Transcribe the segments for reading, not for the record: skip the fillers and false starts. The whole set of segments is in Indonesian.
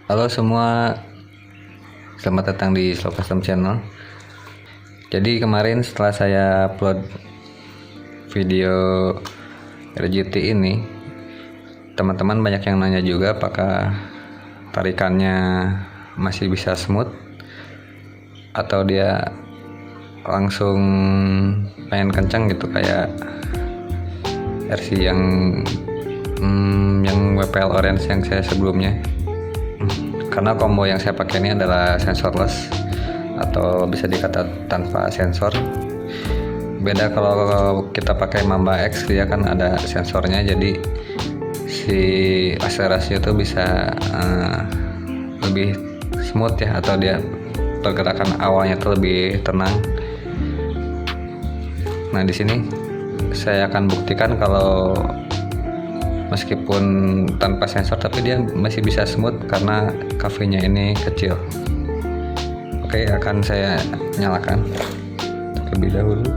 Halo semua, selamat datang di Slow Custom Channel. Jadi kemarin setelah saya upload video RGT ini, teman-teman banyak yang nanya juga apakah tarikannya masih bisa smooth atau dia langsung pengen kencang gitu kayak versi yang WPL Orange yang saya sebelumnya. Karena combo yang saya pakai ini adalah sensorless atau bisa dikata tanpa sensor. Beda kalau kita pakai Mamba X, dia kan ada sensornya, jadi si akselerasi itu bisa lebih smooth ya, atau dia pergerakan awalnya itu lebih tenang. Nah, di sini saya akan buktikan kalau meskipun tanpa sensor tapi dia masih bisa smooth karena kafenya ini kecil. Oke, akan saya nyalakan terlebih dahulu.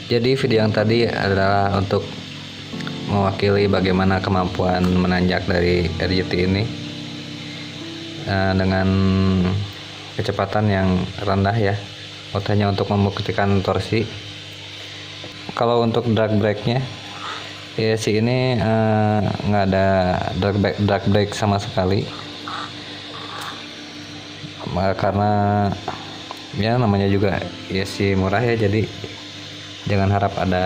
Jadi video yang tadi adalah untuk mewakili bagaimana kemampuan menanjak dari RGT ini dengan kecepatan yang rendah ya, hanya untuk membuktikan torsi. Kalau untuk drag brake-nya ya, si ini nggak ada drag brake sama sekali, karena ya namanya juga ya si murah ya, jadi jangan harap ada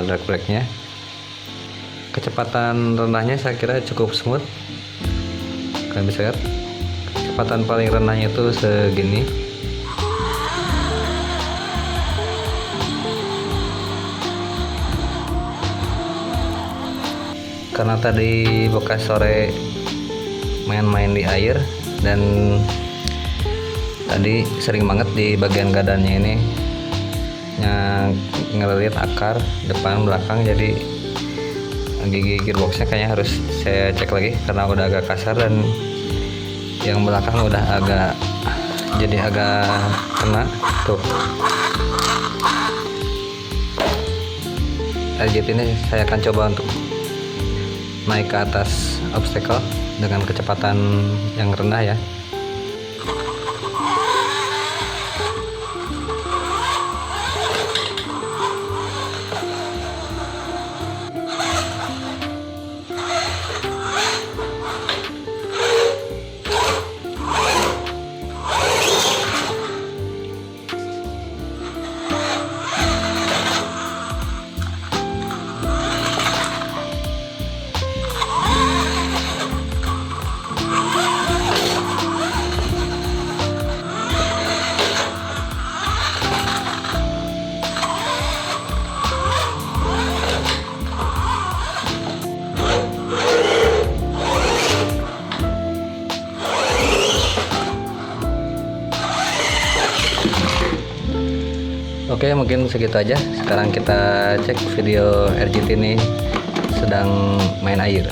drag brake-nya. Kecepatan rendahnya saya kira cukup smooth. Kalian bisa lihat kecepatan paling rendahnya itu segini. Karena tadi bekas sore main-main di air dan tadi sering banget di bagian gadannya ini yang ngelilit akar depan belakang, jadi gigi gearboxnya kayaknya harus saya cek lagi karena udah agak kasar, dan yang belakang udah agak kena tuh. RGT ini saya akan coba untuk naik ke atas obstacle dengan kecepatan yang rendah ya. Oke, mungkin segitu aja. Sekarang kita cek video RGT ini sedang main air.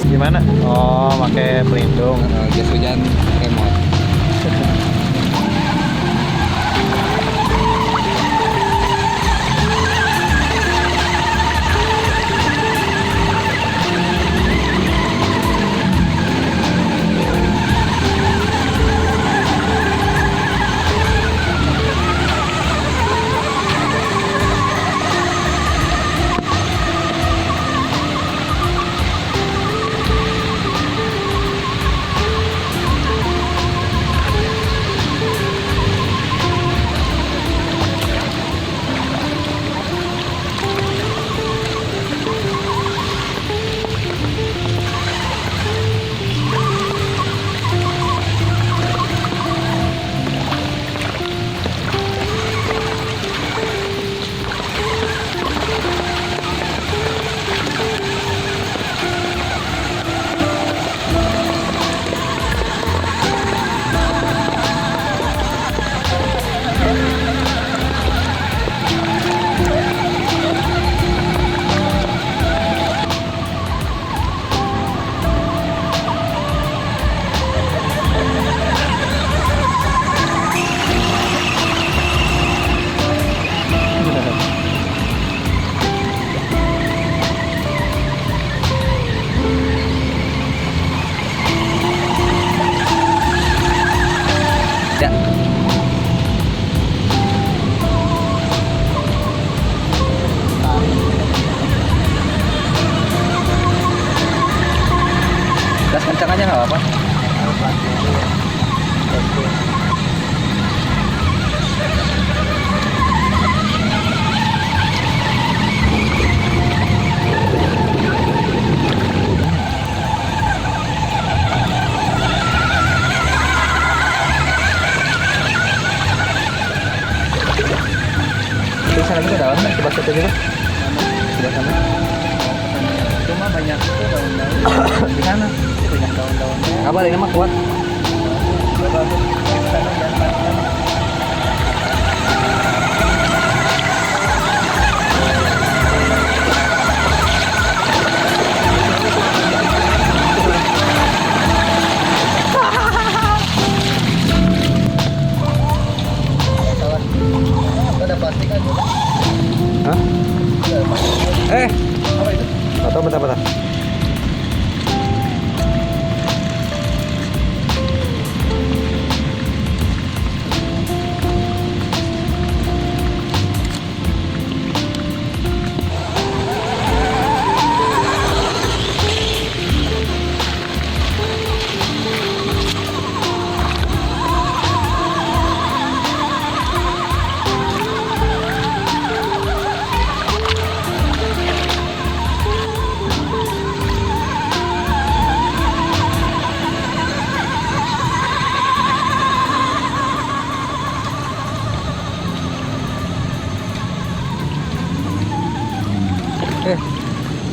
Gimana? Oh, pakai pelindung. Jas hujan remote. Kencang aja nggak apa-apa. Di sana juga daun, coba situ juga. Coba sana. Cuma banyak tuh daun-daun di sana, banyak daun-daunnya. Kabar ini mah kuat. Bagus. Di sana dan sana. Ada plastik aja. Hah? Apa itu? Atau bentar-bentar.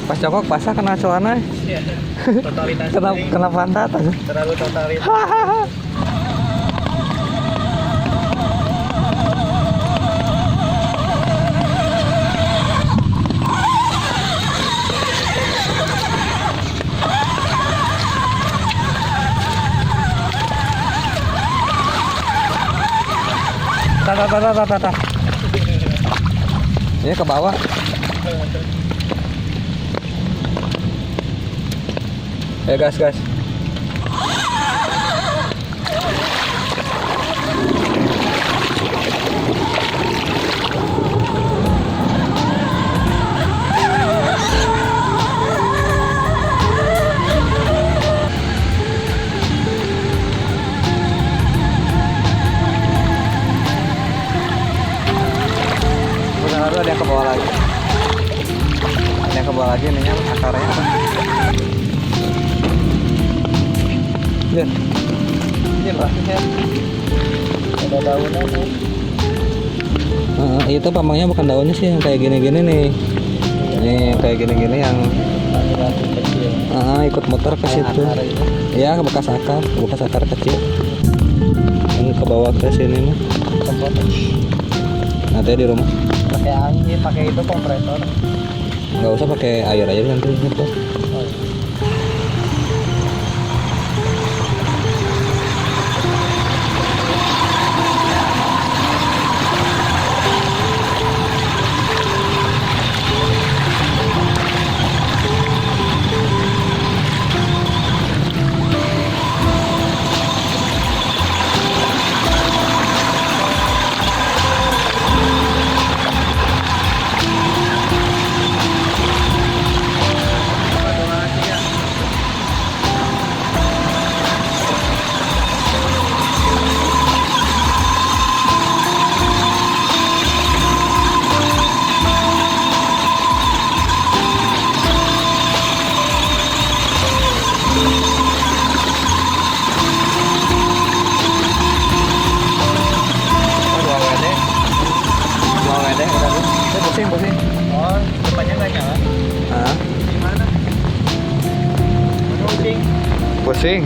Pas jongkok basah kena celana. Iya. Totalitas. Kena pantat. Terlalu totalitas. Tata. Ini ke bawah. Gas. Lalu ada yang ke bawah lagi. Ada yang ke bawah lagi, ininya akarnya apa? Lihat. Ini plastiknya. Ada daunnya nih. Itu pamangnya bukan daunnya sih, yang kayak gini-gini nih. Nih yang kayak gini-gini yang Kecil. ikut motor ke situ. Akar itu. Ya, bekas akar kecil. Yang ke bawah ke sini mah. Tempat Nanti di rumah. pakai angin, pakai itu kompresor. Nggak usah pakai air aja nanti gitu. Oh, iya. Pusing. Oh, depannya nggak nyala. Hah? Gimana? Pusing. Pusing.